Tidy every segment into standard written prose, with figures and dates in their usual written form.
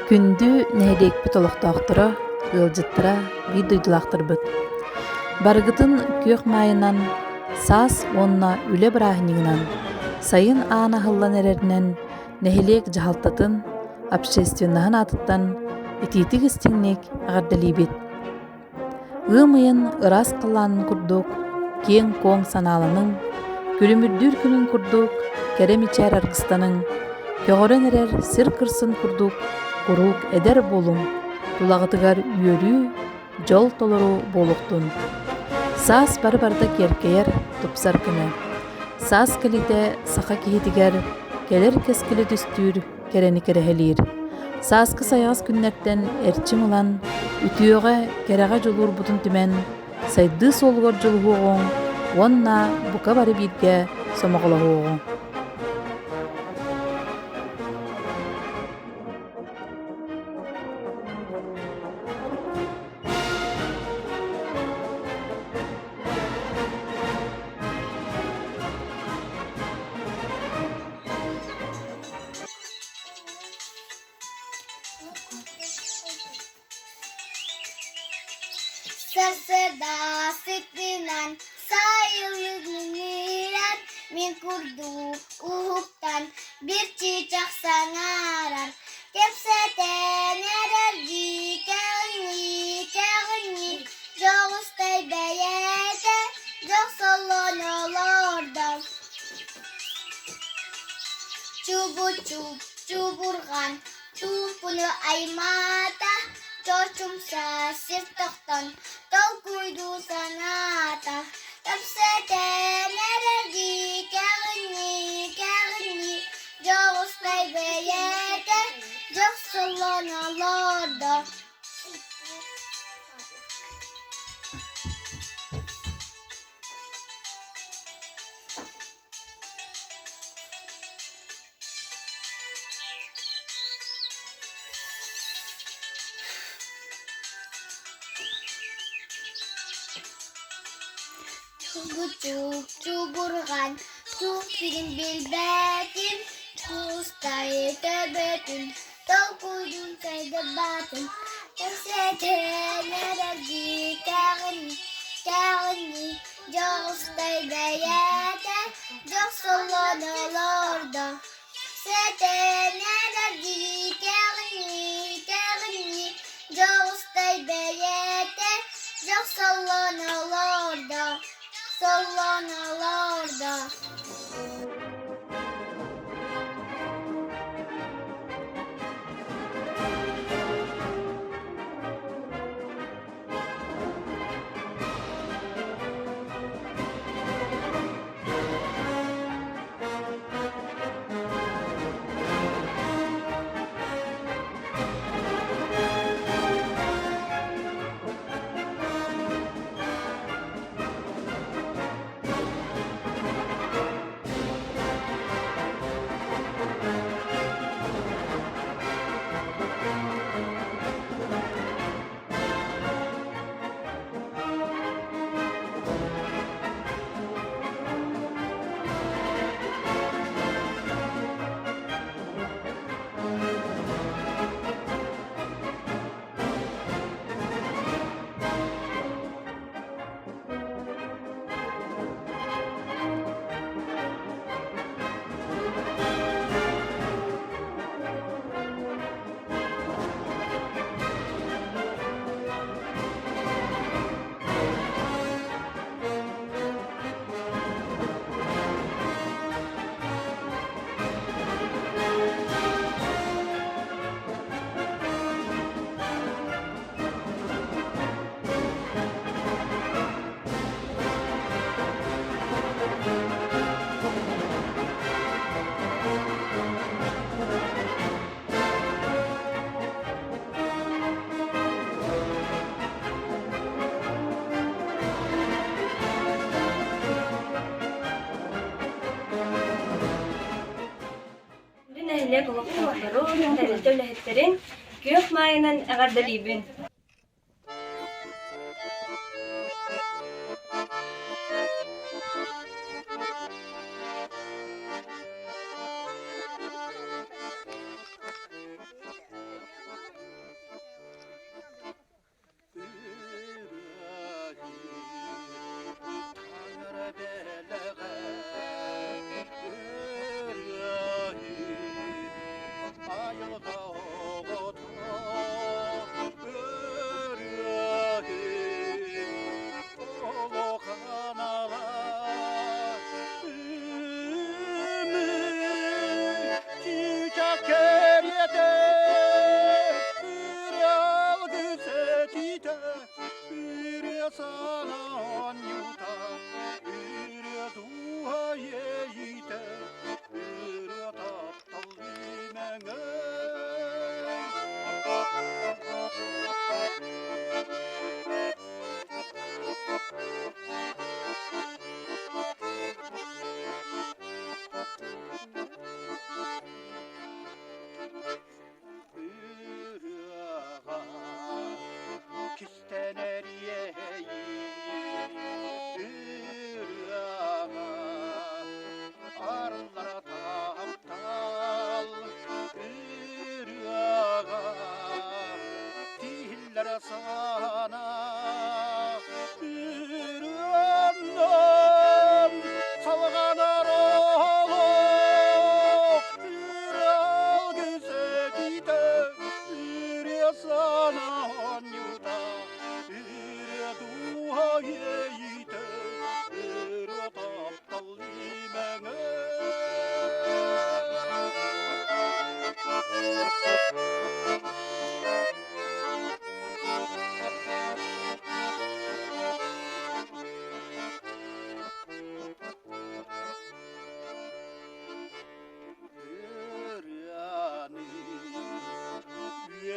Күндү нэһилиэкпит олохтоохтора, ылдьыттара бии дойдулаахтарбыт. Баргытын күөх маайынан, саас уонна үлэ бырааһыниҥынан, сайын аана хыллан эрэринэн нэһилиэк дьаһалтатын, общественнаһын аатыттан итиитик истиҥник аҕардалиибит. Ыамыйан ыраас кыллаанын курдук, киэҥ куоҥ санааланыҥ, күлүмүрдүүр күнүн курдук, кэрэ мичээр аргыстаныҥ, көҕөрөн эрэр сир кырсын курдук, курук эдэр булуҥ, тулаҕытыгар үөрүү, дьол толору буолуохтун. Саас бары-барда киэркэйэр тупсар кэмэ. Саас кэлитэ саха киһитигэр кэлэр кэскилэ түстүүр кэрэни кэрэһэлиир. Сааскы сайаҕас күннэртэн эрчим ылан, үтүөҕэ кэрэҕэ дьулуурбутун түмэн, сайдыы суолугар дьулуһуоҕуҥ, уонна бука бары бииргэ сомоҕолоһуоҕуҥ. Sasada sitinan sayılgıniran min kurdu uhuktan bir çiçek sangarar kepseten erergi kağını joğustay beyete joğsolon olorda çuburgan tupunu aymata çoçumsa sirtoktan tol kuydu sanata kapseten erergi kağını joğustay beyete joğsolon olorda Çuburgan çupirin bilbetin Kustay töbetün Tol kuydun sayda batın Keseten erergi kağını Joğustay beyete Joğsolon olorda Seten erergi kağını Joğustay beyete Joğsolon olorda Sollanalorda. Nähilek olaqtaqtaru, tältöllähetterin Күөх маайынан аҕардалиибин.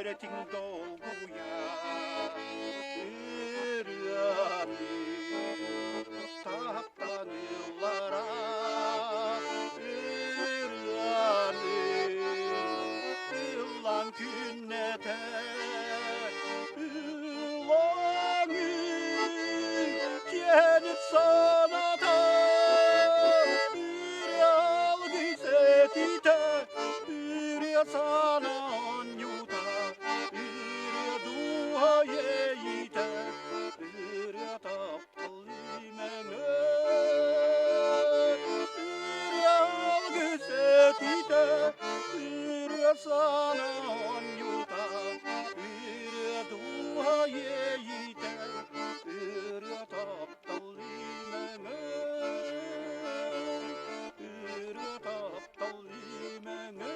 öğretin dolguya Üryanı tahtan yıllara Üryanı yıllan künnete Ülanı cennet sanata Üryal güzetite Ürya sana on yuta Ürya duha yeyite Ürya taptal imene Üryal güzetite Ürya sana on yuta Ürya duha yeyite Ürya taptal imene Ürya taptal imene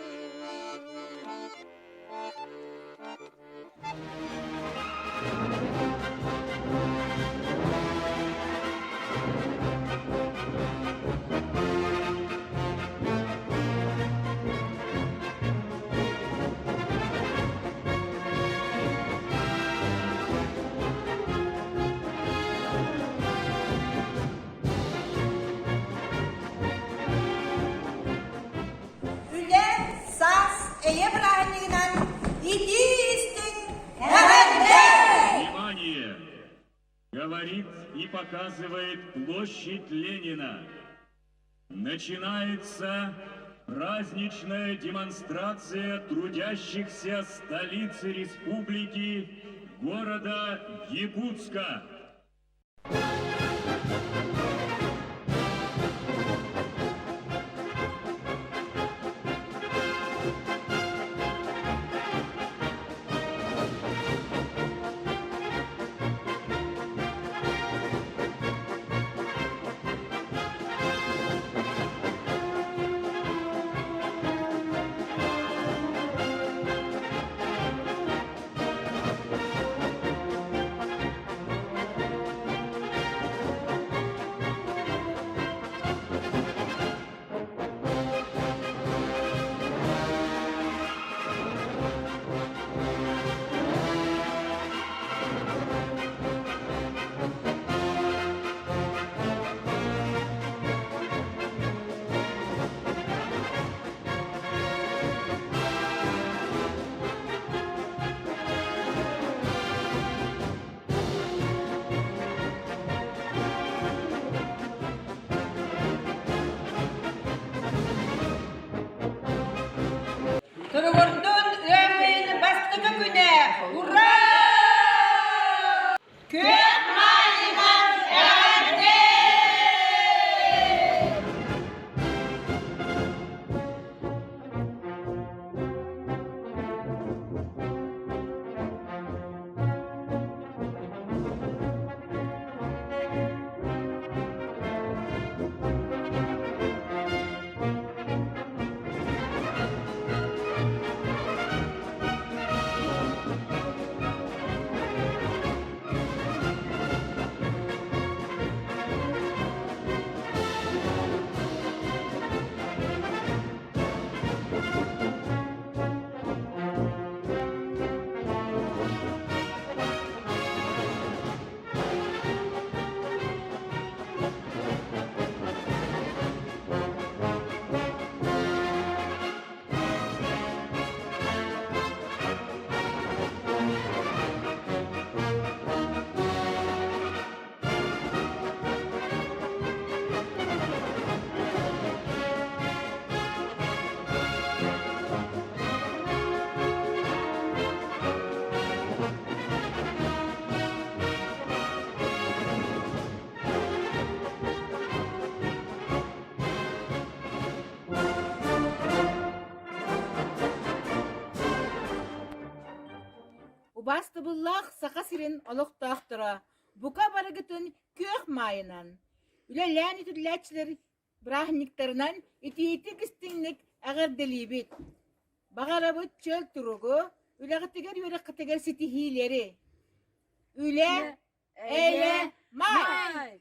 Üle sas eye brahninan идистин хавенде. Внимание! Говорит и показывает площадь Ленина. Начинается праздничная демонстрация трудящихся столицы республики города Якутска. Turgurdun ömrün bastığı güne. Hurra! Küөх maayынан хавенде. Убастыбыллах сақа сирен олықтақтыра. Бука барыгытын Күөх майынан. Үлелән итүләчлер брахниктарынан ити кистинник әгәрделибит. Бағарабыт чөл тұруғы, үләғытыгер юрақытыгер ситихилері. Үле, әйле, май!